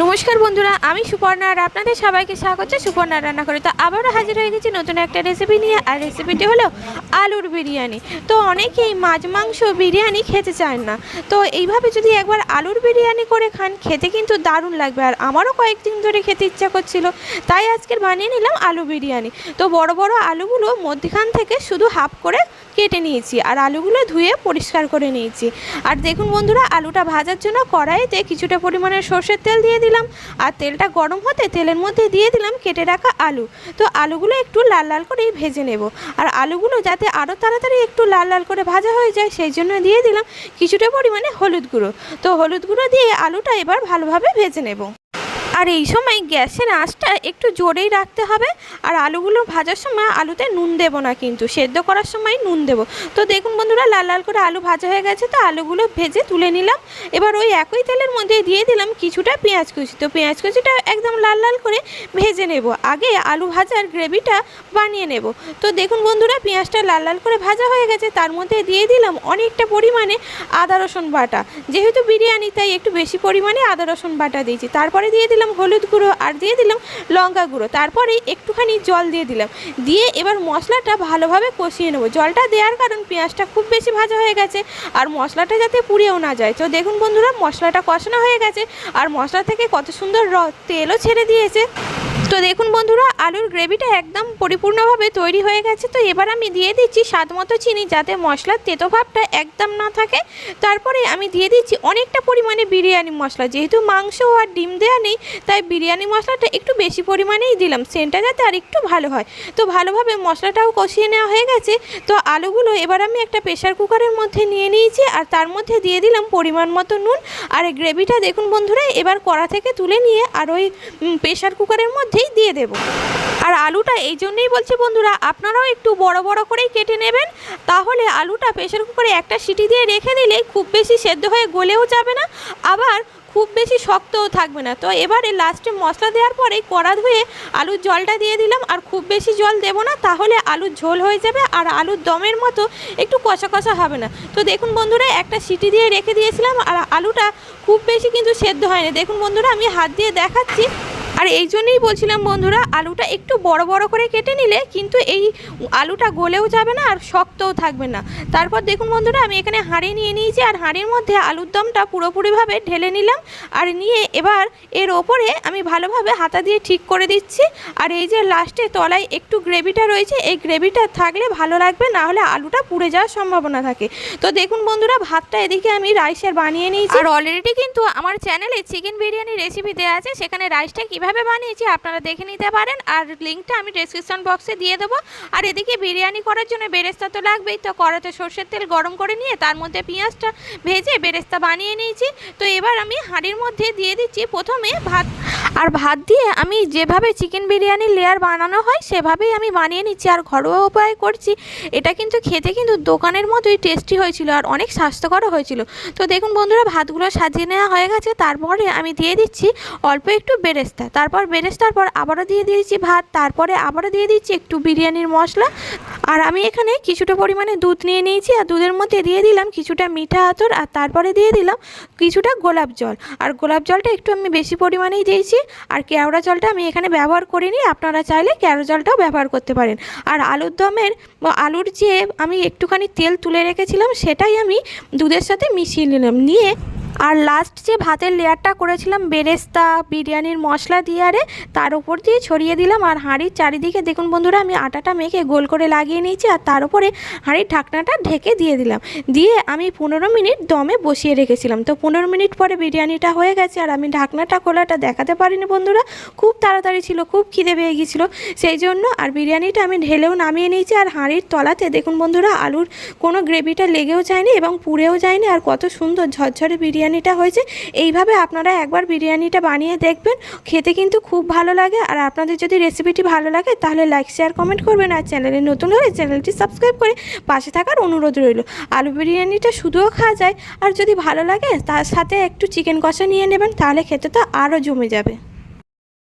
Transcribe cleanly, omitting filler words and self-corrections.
নমস্কার বন্ধুরা, আমি সুপর্ণা আর আপনাদের সবাইকে স্বাগত সুপর্ণা রান্না করে। তো আবারও হাজির হয়ে গেছি নতুন একটা রেসিপি নিয়ে। আর রেসিপিটি হলো আলুর বিরিয়ানি। তো অনেকেই মাছ মাংস বিরিয়ানি খেতে চান না, তো এইভাবে যদি একবার আলুর বিরিয়ানি করে খান খেতে কিন্তু দারুণ লাগবে। আর আমারও কয়েকদিন ধরে খেতে ইচ্ছা করছিল, তাই আজকের বানিয়ে নিলাম আলু বিরিয়ানি। তো বড় বড় আলুগুলো মধ্যখান থেকে শুধু হাফ করে কেটে নিয়েছি আর আলুগুলো ধুয়ে পরিষ্কার করে নিয়েছি। আর দেখুন বন্ধুরা, আলুটা ভাজার জন্য কড়াইতে কিছুটা পরিমাণে সর্ষের তেল দিয়ে দিলাম। আর তেলটা গরম হতে তেলের মধ্যে দিয়ে দিলাম কেটে রাখা আলু। তো আলুগুলো একটু লাল লাল করেই ভেজে নেব। আর আলুগুলো যাতে আরও তাড়াতাড়ি একটু লাল লাল করে ভাজা হয়ে যায় সেই জন্য দিয়ে দিলাম কিছুটা পরিমাণে হলুদ গুঁড়ো। তো হলুদ গুঁড়ো দিয়ে আলুটা এবার ভালোভাবে ভেজে নেব। আর এই সময় গ্যাসের আঁচটা একটু জোরেই রাখতে হবে। আর আলুগুলো ভাজার সময় আলুতে নুন দেব না, কিন্তু সেদ্ধ করার সময় নুন দেব। তো দেখুন বন্ধুরা, লাল লাল করে আলু ভাজা হয়ে গেছে। তো আলুগুলো ভেজে তুলে নিলাম। এবার ওই একই তেলের মধ্যে দিয়ে দিলাম কিছুটা পেঁয়াজ কুচি। তো পেঁয়াজ কুচিটা একদম লাল লাল করে ভেজে নেব। আগে আলু ভাজার গ্রেভিটা বানিয়ে নেব। তো দেখুন বন্ধুরা, পেঁয়াজটা লাল লাল করে ভাজা হয়ে গেছে। তার মধ্যে দিয়ে দিলাম অনেকটা পরিমাণে আদা রসুন বাটা। যেহেতু বিরিয়ানি তাই একটু বেশি পরিমাণে আদা রসুন বাটা দিয়েছি। তারপরে দিয়ে দিলাম হলুদ গুঁড়ো আর দিয়ে দিলাম লঙ্কা গুঁড়ো। তারপরে একটুখানি জল দিয়ে দিলাম। দিয়ে এবার মশলাটা ভালোভাবে কষিয়ে নেব। জলটা দেওয়ার কারণ পেঁয়াজটা খুব বেশি ভাজা হয়ে গেছে আর মশলাটা যাতে পুড়েও না যায়। তো দেখুন বন্ধুরা, মশলাটা কষানো হয়ে গেছে আর মশলা থেকে কত সুন্দর তেলও ছেড়ে দিয়েছে। তো দেখুন বন্ধুরা, আলুর গ্রেভিটা একদম পরিপূর্ণভাবে তৈরি হয়ে গেছে। তো এবার আমি দিয়ে দিচ্ছি স্বাদ মতো চিনি, যাতে মশলার তেতো ভাবটা একদম না থাকে। তারপরে আমি দিয়ে দিচ্ছি অনেকটা পরিমাণে বিরিয়ানি মশলা। যেহেতু মাংস আর ডিম দেওয়া নেই তাই বিরিয়ানি মশলাটা একটু বেশি পরিমাণেই দিলাম, সেন্টটা যাতে আর একটু ভালো হয়। তো ভালোভাবে মশলাটাও কষিয়ে নেওয়া হয়ে গেছে। তো আলুগুলো এবার আমি একটা প্রেশার কুকারের মধ্যে নিয়ে নিয়েছি আর তার মধ্যে দিয়ে দিলাম পরিমাণ মতো নুন। আর এই গ্রেভিটা দেখুন বন্ধুরা এবার কড়া থেকে তুলে নিয়ে আর ওই প্রেশার কুকারের মধ্যেই দিয়ে দেব। আর আলুটা এই জন্যই বলছি বন্ধুরা, আপনারাও একটু বড় বড় করেই কেটে নেবেন, তাহলে আলুটা প্রেশার কুকারে একটা সিটি দিয়ে রেখে দিলে খুব বেশি সেদ্ধ হয়ে গলেও যাবে না, আবার খুব বেশি শক্তও থাকবে না। তো এবারে লাস্টে মশলা দেওয়ার পরে কড়া ধুয়ে আলুর জলটা দিয়ে দিলাম। আর খুব বেশি জল দেব না, তাহলে আলুর ঝোল হয়ে যাবে আর আলুর দমের মতো একটু কষা কষা হবে না। তো দেখুন বন্ধুরা, একটা সিটি দিয়ে রেখে দিয়েছিলাম আর আলুটা খুব বেশি কিন্তু সেদ্ধ হয়নি। দেখুন বন্ধুরা, আমি হাত দিয়ে দেখাচ্ছি। আর এই জন্যই বলছিলাম বন্ধুরা, আলুটা একটু বড় বড় করে কেটে নিলে কিন্তু এই আলুটা গলেও যাবে না আর শক্তও থাকবে না। তারপর দেখুন বন্ধুরা, আমি এখানে হাঁড়ি নিয়ে নিয়েছি আর হাঁড়ির মধ্যে আলুর দমটা পুরোপুরিভাবে ঢেলে নিলাম। আর নিয়ে এবার এর ওপরে আমি ভালোভাবে হাতা দিয়ে ঠিক করে দিচ্ছি। আর এই যে লাস্টে তলায় একটু গ্রেভিটা রয়েছে, এই গ্রেভিটা থাকলে ভালো লাগবে, না হলে আলুটা পুড়ে যাওয়ার সম্ভাবনা থাকে। তো দেখুন বন্ধুরা, ভাতটা এদিকে আমি রাইসের বানিয়ে নিয়েছি। আর অলরেডি কিন্তু আমার চ্যানেলে চিকেন বিরিয়ানি রেসিপি দেওয়া আছে, সেখানে রাইসটা কীভাবে বানিয়েছি আপনারা দেখে নিতে পারেন। আর লিঙ্কটা আমি ডেসক্রিপশন বক্সে দিয়ে দেবো। আর এদিকে বিরিয়ানি করার জন্য বেরেস্তা তো লাগবেই। তো কড়াতে সর্ষের তেল গরম করে নিয়ে তার মধ্যে পেঁয়াজটা ভেজে বেরেস্তা বানিয়ে নিয়েছি। তো এবার আমি হাঁড়ির মধ্যে দিয়ে দিচ্ছি প্রথমে ভাত। আর ভাত দিয়ে আমি যেভাবে চিকেন বিরিয়ানির লেয়ার বানানো হয় সেভাবেই আমি বানিয়ে নিচ্ছি আর ঘরোয়া উপায়ে করছি। এটা কিন্তু খেতে কিন্তু দোকানের মতোই টেস্টি হয়েছিল আর অনেক স্বাস্থ্যকরও হয়েছিল। তো দেখুন বন্ধুরা, ভাতগুলো সাজিয়ে নেওয়া হয়ে গেছে। তারপরে আমি দিয়ে দিচ্ছি অল্প একটু বেরেস্তা। তারপর বেরেস্তার পর আবারও দিয়ে দিয়েছি ভাত। তারপরে আবারও দিয়ে দিচ্ছি একটু বিরিয়ানির মশলা। আর আমি এখানে কিছুটা পরিমাণে দুধ নিয়ে নিয়েছি আর দুধের মধ্যে দিয়ে দিলাম কিছুটা মিঠা আতর। আর তারপরে দিয়ে দিলাম কিছুটা গোলাপ জল। আর গোলাপ জলটা একটু আমি বেশি পরিমাণেই দিয়েছি। আর কেওড়া জলটা আমি এখানে ব্যবহার করিনি, আপনারা চাইলে কেওড়া জলটাও ব্যবহার করতে পারেন। আর আলুর দমের আলুর যে আমি একটুখানি তেল তুলে রেখেছিলাম সেটাই আমি দুধের সাথে মিশিয়ে নিলাম। নিয়ে আর লাস্ট যে ভাতের লেয়ারটা করেছিলাম বেরেস্তা বিরিয়ানির মশলা দিয়ে তার উপর দিয়ে ছড়িয়ে দিলাম। আর হাঁড়ির চারিদিকে দেখুন বন্ধুরা, আমি আটাটা মেখে গোল করে লাগিয়ে নিয়েছি আর তার উপরে হাঁড়ির ঢাকনাটা ঢেকে দিয়ে দিলাম। দিয়ে আমি 15 মিনিট দমে বসিয়ে রেখেছিলাম। তো 15 মিনিট পরে বিরিয়ানিটা হয়ে গেছে আর আমি ঢাকনাটা খোলাটা দেখাতে পারিনি বন্ধুরা, খুব তাড়াতাড়ি ছিল, খুব খিদে পেয়ে গিয়েছিলো সেই জন্য। আর বিরিয়ানিটা আমি ঢেলেও নামিয়ে নিয়েছি। আর হাঁড়ির তলাতে দেখুন বন্ধুরা, আলুর কোনো গ্রেভিটা লেগেও যায়নি এবং পুড়েও যায়নি আর কত সুন্দর ঝরঝরে বিরিয়ানিটা হয়েছে। এইভাবে আপনারা একবার বিরিয়ানিটা বানিয়ে দেখবেন, খেতে কিন্তু খুব ভালো লাগে। আর আপনাদের যদি রেসিপিটি ভালো লাগে তাহলে লাইক শেয়ার কমেন্ট করবেন। আর চ্যানেলে নতুন হলে চ্যানেলটি সাবস্ক্রাইব করে পাশে থাকার অনুরোধ রইল। আলু বিরিয়ানিটা শুধুও খাওয়া যায়, আর যদি ভালো লাগে তার সাথে একটু চিকেন কষা নিয়ে নেবেন, তাহলে খেতে তো আরও জমে যাবে।